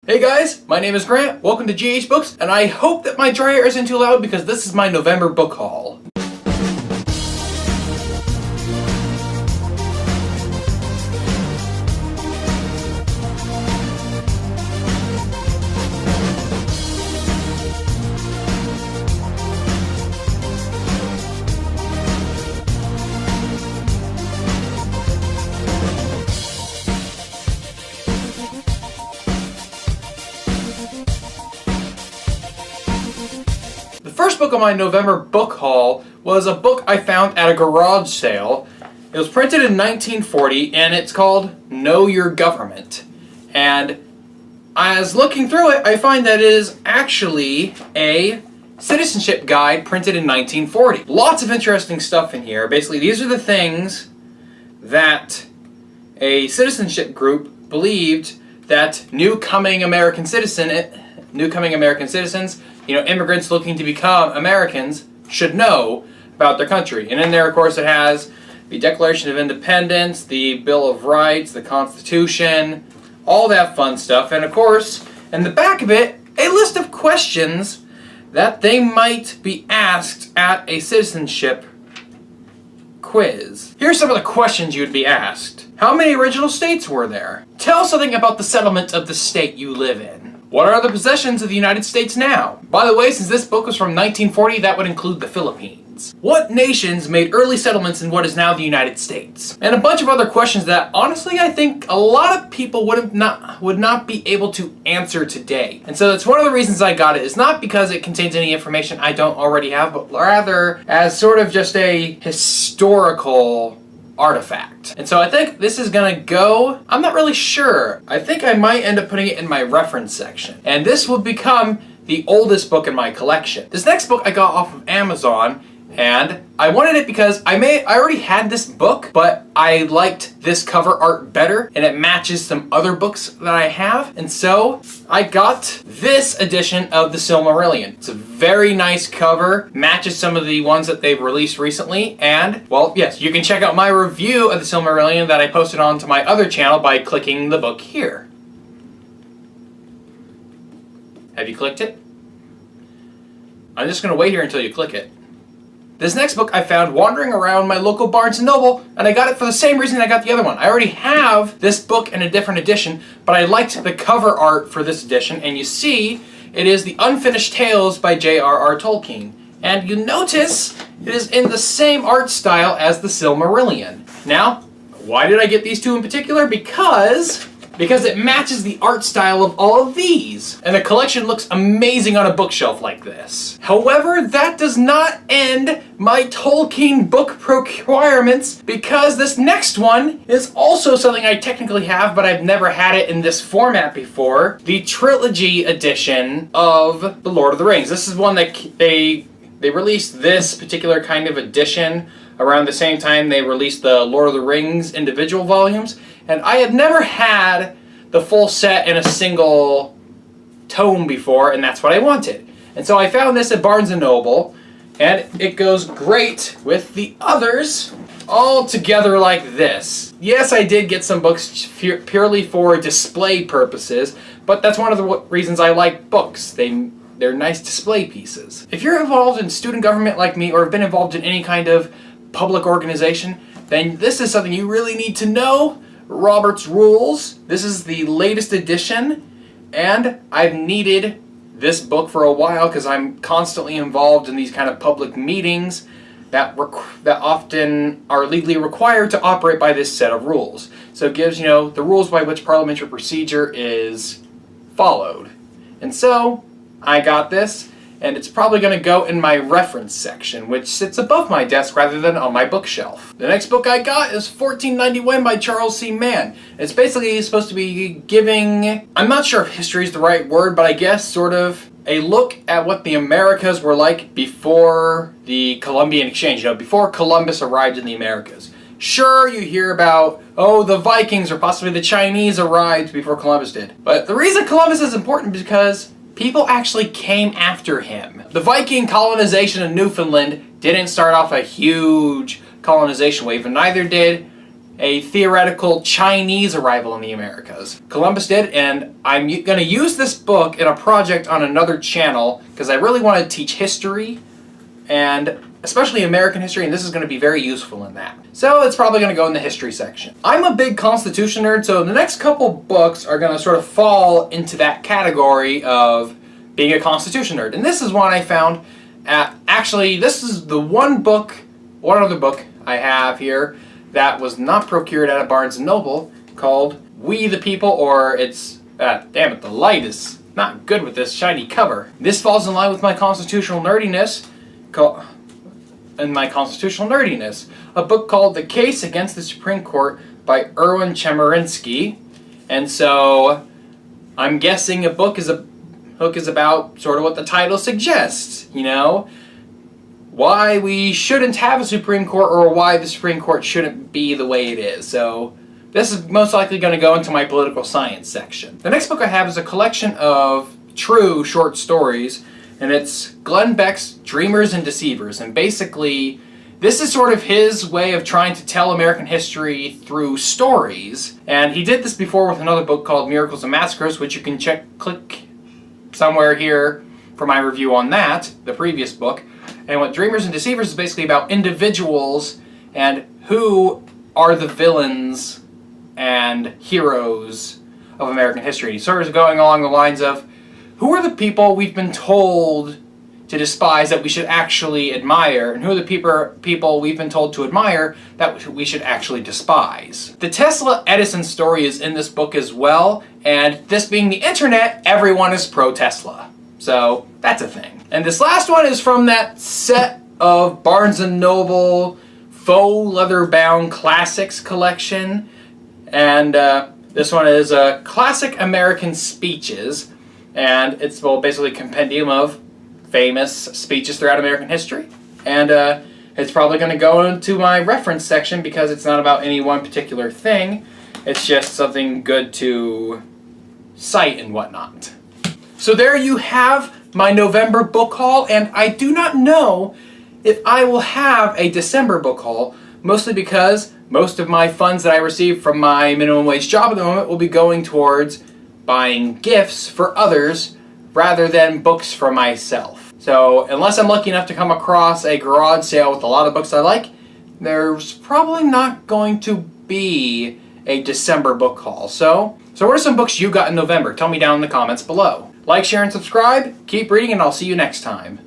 Hey guys, my name is Grant, welcome to GH Books, and I hope that my dryer isn't too loud because this is my November book haul. The first book on my November book haul was a book I found at a garage sale. It was printed in 1940 and it's called Know Your Government. And as looking through it, I find that it is actually a citizenship guide printed in 1940. Lots of interesting stuff in here. Basically, these are the things that a citizenship group believed that new coming American citizens, immigrants looking to become Americans should know about their country. And in there, of course, it has the Declaration of Independence, the Bill of Rights, the Constitution, all that fun stuff. And of course, in the back of it, a list of questions that they might be asked at a citizenship quiz. Here's some of the questions you'd be asked. How many original states were there? Tell something about the settlement of the state you live in. What are the possessions of the United States now? By the way, since this book was from 1940, that would include the Philippines. What nations made early settlements in what is now the United States? And a bunch of other questions that, honestly, I think a lot of people would not be able to answer today. And so that's one of the reasons I got it. It's not because it contains any information I don't already have, but rather as sort of just a historical artifact. And so I think this is gonna go, I'm not really sure. I think I might end up putting it in my reference section. And this will become the oldest book in my collection. This next book I got off of Amazon, and I wanted it because I already had this book, but I liked this cover art better, and it matches some other books that I have. And so I got this edition of the Silmarillion. It's a very nice cover, matches some of the ones that they've released recently, and, well, yes, you can check out my review of the Silmarillion that I posted onto my other channel by clicking the book here. Have you clicked it? I'm just going to wait here until you click it. This next book I found wandering around my local Barnes & Noble, and I got it for the same reason I got the other one. I already have this book in a different edition, but I liked the cover art for this edition, and you see, it is The Unfinished Tales by J.R.R. Tolkien. And you notice it is in the same art style as the Silmarillion. Now, why did I get these two in particular? Because it matches the art style of all of these. And the collection looks amazing on a bookshelf like this. However, that does not end my Tolkien book requirements, because this next one is also something I technically have, but I've never had it in this format before. The Trilogy edition of The Lord of the Rings. This is one that they released this particular kind of edition around the same time they released the Lord of the Rings individual volumes. And I had never had the full set in a single tome before, and that's what I wanted. And so I found this at Barnes & Noble, and it goes great with the others all together like this. Yes, I did get some books purely for display purposes, but that's one of the reasons I like books. They're nice display pieces. If you're involved in student government like me, or have been involved in any kind of public organization, then this is something you really need to know. Robert's Rules. This is the latest edition, and I've needed this book for a while because I'm constantly involved in these kind of public meetings that often are legally required to operate by this set of rules. So it gives, the rules by which parliamentary procedure is followed. And so I got this, and it's probably going to go in my reference section, which sits above my desk rather than on my bookshelf. The next book I got is 1491 by Charles C. Mann. It's basically supposed to be giving, I'm not sure if history is the right word, but I guess sort of a look at what the Americas were like before the Columbian Exchange, before Columbus arrived in the Americas. Sure, you hear about, oh, the Vikings or possibly the Chinese arrived before Columbus did. But the reason Columbus is important is because people actually came after him. The Viking colonization of Newfoundland didn't start off a huge colonization wave, and neither did a theoretical Chinese arrival in the Americas. Columbus did, and I'm going to use this book in a project on another channel because I really want to teach history, and especially American history, and this is going to be very useful in that. So it's probably going to go in the history section. I'm a big Constitution nerd, so the next couple books are going to sort of fall into that category of being a Constitution nerd. And this is one I found actually, this is the one other book I have here that was not procured at a Barnes & Noble, called We the People, or it's, damn it, the light is not good with this shiny cover. This falls in line with my constitutional nerdiness, a book called The Case Against the Supreme Court by Erwin Chemerinsky. And so I'm guessing a book is about sort of what the title suggests, you know? Why we shouldn't have a Supreme Court, or why the Supreme Court shouldn't be the way it is. So this is most likely going to go into my political science section. The next book I have is a collection of true short stories, and it's Glenn Beck's Dreamers and Deceivers. And basically, this is sort of his way of trying to tell American history through stories. And he did this before with another book called Miracles and Massacres, which you can click somewhere here for my review on that, the previous book. And what Dreamers and Deceivers is basically about individuals and who are the villains and heroes of American history. He's sort of going along the lines of, who are the people we've been told to despise that we should actually admire, and who are the people we've been told to admire that we should actually despise. The Tesla-Edison story is in this book as well, and this being the internet, everyone is pro-Tesla. So that's a thing. And this last one is from that set of Barnes & Noble faux leather-bound classics collection. And this one is Classic American Speeches. And it's basically a compendium of famous speeches throughout American history. And it's probably going to go into my reference section because it's not about any one particular thing. It's just something good to cite and whatnot. So there you have my November book haul, and I do not know if I will have a December book haul, mostly because most of my funds that I receive from my minimum wage job at the moment will be going towards buying gifts for others rather than books for myself. So unless I'm lucky enough to come across a garage sale with a lot of books I like, there's probably not going to be a December book haul. So what are some books you got in November? Tell me down in the comments below. Like, share, and subscribe. Keep reading, and I'll see you next time.